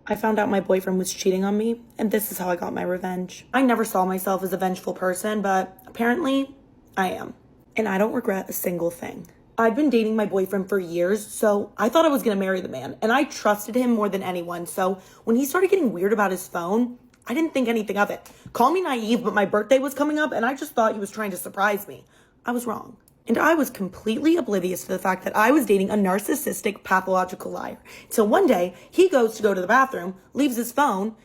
I found out my boyfriend was cheating on me, and this is how I got my revenge. I never saw myself as a vengeful person, but apparently I am. And I don't regret a single thing. I'd been dating my boyfriend for years, so I thought I was gonna marry the man, and I trusted him more than anyone. So when he started getting weird about his phone, I didn't think anything of it. Call me naive, but my birthday was coming up, and I just thought he was trying to surprise me. I was wrong. And I was completely oblivious to the fact that I was dating a narcissistic, pathological liar. Till one day, he goes to go to the bathroom, leaves his phone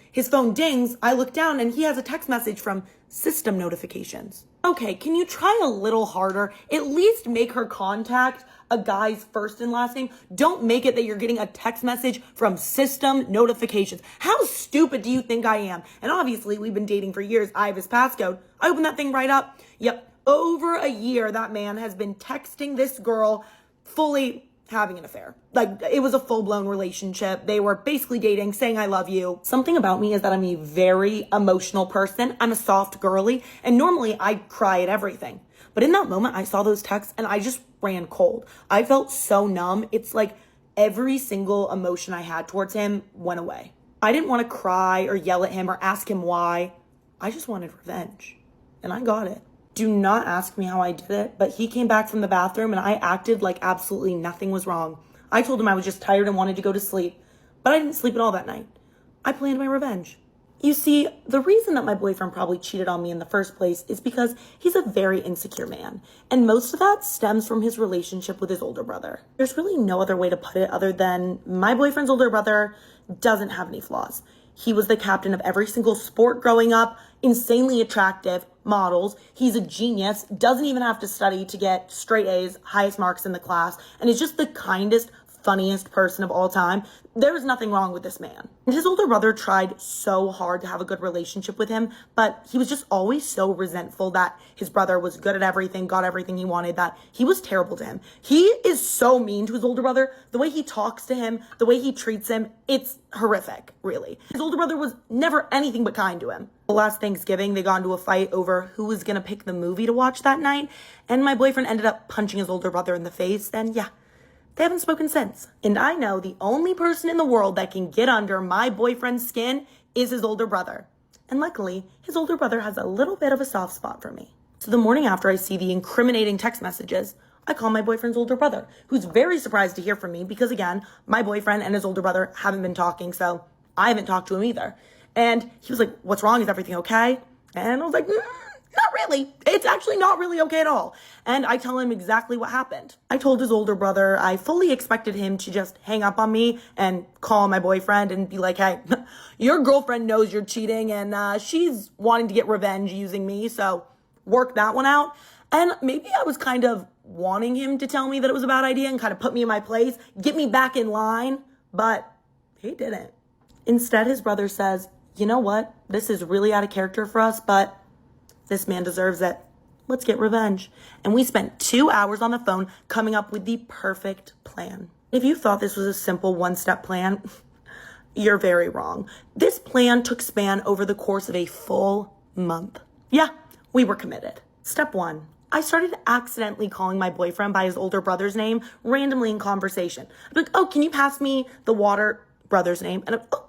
dings, I look down, and he has a text message from system notifications. Okay, can you try a little harder? At least make her contact a guy's first and last name. Don't make it that you're getting a text message from system notifications. How stupid do you think I am? And obviously, we've been dating for years. I have his passcode. I open that thing right up. Yep. Over a year, that man has been texting this girl, fully having an affair. Like, it was a full-blown relationship. They were basically dating, saying I love you. Something about me is that I'm a very emotional person. I'm a soft girly, and normally I cry at everything. But in that moment, I saw those texts, and I just ran cold. I felt so numb. It's like every single emotion I had towards him went away. I didn't want to cry or yell at him or ask him why. I just wanted revenge, and I got it. Do not ask me how I did it, but he came back from the bathroom and I acted like absolutely nothing was wrong. I told him I was just tired and wanted to go to sleep, but I didn't sleep at all that night. I planned my revenge. You see, the reason that my boyfriend probably cheated on me in the first place is because he's a very insecure man, and most of that stems from his relationship with his older brother. There's really no other way to put it other than my boyfriend's older brother doesn't have any flaws. He was the captain of every single sport growing up, insanely attractive, models. He's a genius, doesn't even have to study to get straight A's, highest marks in the class, and is just the kindest, funniest person of all time. There is nothing wrong with this man. And his older brother tried so hard to have a good relationship with him, but he was just always so resentful that his brother was good at everything, got everything he wanted, that he was terrible to him. He is so mean to his older brother. The way he talks to him, the way he treats him, it's horrific, really. His older brother was never anything but kind to him. Last Thanksgiving, they got into a fight over who was gonna pick the movie to watch that night, and my boyfriend ended up punching his older brother in the face, and yeah, they haven't spoken since. And I know the only person in the world that can get under my boyfriend's skin is his older brother. And luckily, his older brother has a little bit of a soft spot for me. So the morning after I see the incriminating text messages, I call my boyfriend's older brother, who's very surprised to hear from me because, again, my boyfriend and his older brother haven't been talking, so I haven't talked to him either. And he was like, "What's wrong? Is everything okay?" And I was like, not really. It's actually not really okay at all. And I tell him exactly what happened. I told his older brother I fully expected him to just hang up on me and call my boyfriend and be like, "Hey, your girlfriend knows you're cheating and she's wanting to get revenge using me, so work that one out." And maybe I was kind of wanting him to tell me that it was a bad idea and kind of put me in my place, get me back in line, but he didn't. Instead, his brother says, "You know what? This is really out of character for us, but this man deserves it. Let's get revenge." And we spent 2 hours on the phone coming up with the perfect plan. If you thought this was a simple one-step plan, you're very wrong. This plan took span over the course of a full month. Yeah, we were committed. Step 1. I started accidentally calling my boyfriend by his older brother's name randomly in conversation. I'd be like, "Oh, can you pass me the water?" Brother's name. And oh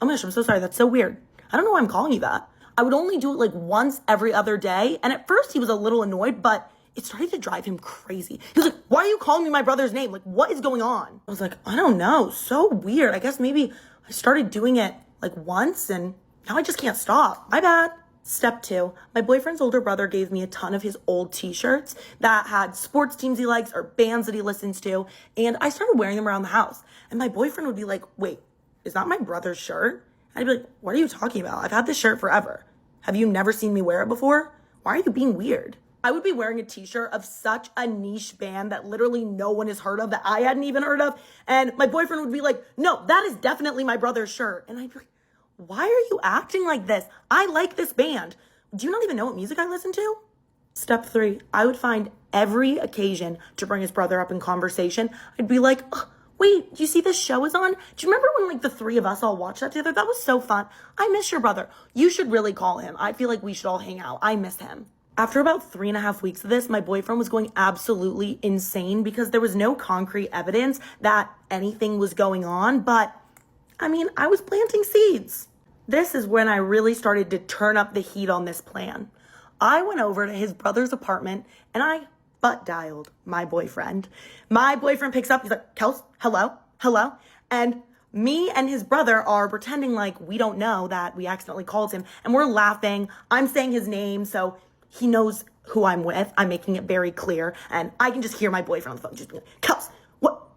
my gosh, I'm so sorry. That's so weird. I don't know why I'm calling you that. I would only do it like once every other day. And at first he was a little annoyed, but it started to drive him crazy. He was like, "Why are you calling me my brother's name? Like, what is going on?" I was like, "I don't know. So weird. I guess maybe I started doing it like once and now I just can't stop. My bad." Step 2, my boyfriend's older brother gave me a ton of his old t-shirts that had sports teams he likes or bands that he listens to. And I started wearing them around the house. And my boyfriend would be like, "Wait, is that my brother's shirt?" I'd be like, "What are you talking about? I've had this shirt forever. Have you never seen me wear it before? Why are you being weird?" I would be wearing a t-shirt of such a niche band that literally no one has heard of, that I hadn't even heard of. And my boyfriend would be like, "No, that is definitely my brother's shirt." And I'd be like, "Why are you acting like this? I like this band. Do you not even know what music I listen to?" Step 3, I would find every occasion to bring his brother up in conversation. I'd be like, "Oh, wait, do you see this show is on? Do you remember when like the 3 of us all watched that together? That was so fun. I miss your brother. You should really call him. I feel like we should all hang out. I miss him." After about 3.5 weeks of this, my boyfriend was going absolutely insane because there was no concrete evidence that anything was going on, but I mean, I was planting seeds. This is when I really started to turn up the heat on this plan. I went over to his brother's apartment and I butt dialed my boyfriend. My boyfriend picks up, he's like, Kels, hello, hello. And me and his brother are pretending like we don't know that we accidentally called him, and we're laughing. I'm saying his name, so he knows who I'm with. I'm making it very clear, and I can just hear my boyfriend on the phone just being like, Kels,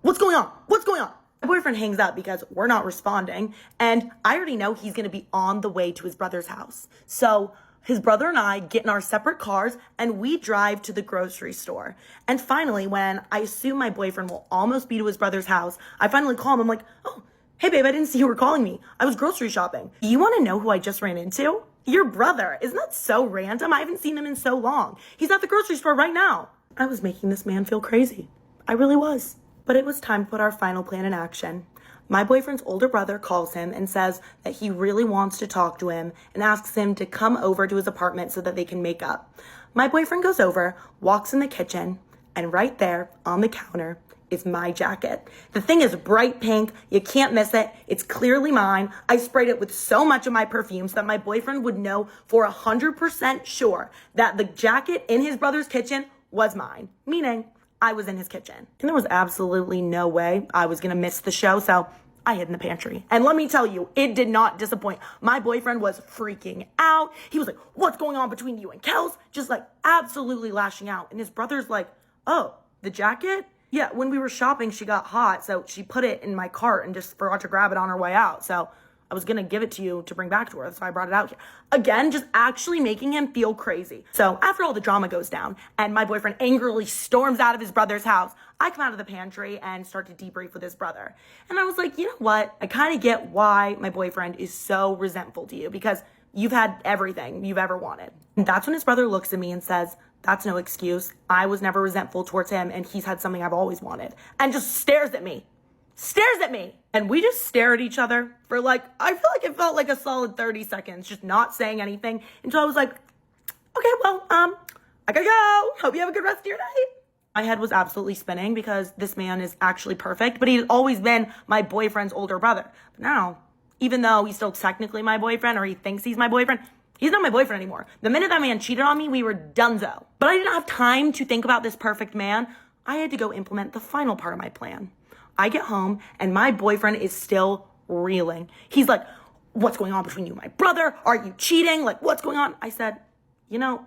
what's going on? What's going on? My boyfriend hangs up because we're not responding, and I already know he's gonna be on the way to his brother's house. So his brother and I get in our separate cars and we drive to the grocery store. And finally, when I assume my boyfriend will almost be to his brother's house, I finally call him. I'm like, oh, hey babe, I didn't see you were calling me. I was grocery shopping. You wanna know who I just ran into? Your brother. Isn't that so random? I haven't seen him in so long. He's at the grocery store right now. I was making this man feel crazy. I really was. But it was time to put our final plan in action. My boyfriend's older brother calls him and says that he really wants to talk to him and asks him to come over to his apartment so that they can make up. My boyfriend goes over, walks in the kitchen, and right there on the counter is my jacket. The thing is bright pink. You can't miss it. It's clearly mine. I sprayed it with so much of my perfume so that my boyfriend would know for 100% sure that the jacket in his brother's kitchen was mine, meaning I was in his kitchen. And there was absolutely no way I was gonna miss the show, so I hid in the pantry. And let me tell you, it did not disappoint. My boyfriend was freaking out. He was like, what's going on between you and Kels? Just like absolutely lashing out. And his brother's like, oh, the jacket? Yeah, when we were shopping, she got hot, so she put it in my cart and just forgot to grab it on her way out. So I was gonna give it to you to bring back to her, so I brought it out here. Again, just actually making him feel crazy. So after all the drama goes down and my boyfriend angrily storms out of his brother's house, I come out of the pantry and start to debrief with his brother. And I was like, you know what? I kind of get why my boyfriend is so resentful to you, because you've had everything you've ever wanted. And that's when his brother looks at me and says, that's no excuse. I was never resentful towards him, and he's had something I've always wanted. And just stares at me. And we just stare at each other for like, I feel like it felt like a solid 30 seconds, just not saying anything until I was like, okay, well, I gotta go. Hope you have a good rest of your night. My head was absolutely spinning because this man is actually perfect, but he's always been my boyfriend's older brother. But now, even though he's still technically my boyfriend, or he thinks he's my boyfriend, he's not my boyfriend anymore. The minute that man cheated on me, we were donezo. But I didn't have time to think about this perfect man. I had to go implement the final part of my plan. I get home and my boyfriend is still reeling. He's like, what's going on between you and my brother? Are you cheating? Like, what's going on? I said, you know,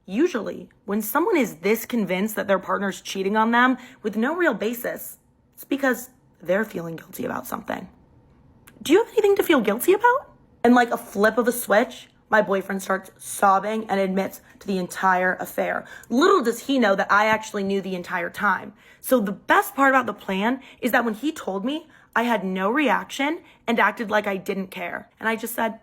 usually when someone is this convinced that their partner's cheating on them with no real basis, it's because they're feeling guilty about something. Do you have anything to feel guilty about? And like a flip of a switch, my boyfriend starts sobbing and admits to the entire affair. Little does he know that I actually knew the entire time. So the best part about the plan is that when he told me, I had no reaction and acted like I didn't care. And I just said,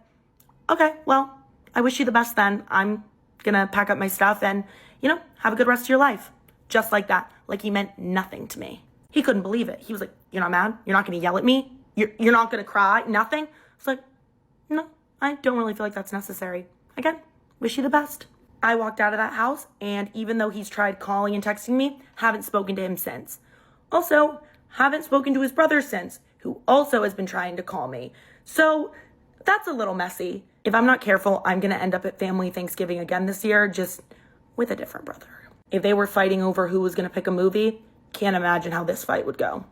okay, well, I wish you the best then. I'm gonna pack up my stuff and, have a good rest of your life. Just like that. Like he meant nothing to me. He couldn't believe it. He was like, you're not mad? You're not gonna yell at me? You're not gonna cry? Nothing? I was like, no, I don't really feel like that's necessary. Again, wish you the best. I walked out of that house, and even though he's tried calling and texting me, haven't spoken to him since. Also, haven't spoken to his brother since, who also has been trying to call me. So that's a little messy. If I'm not careful, I'm gonna end up at family Thanksgiving again this year, just with a different brother. If they were fighting over who was gonna pick a movie, can't imagine how this fight would go.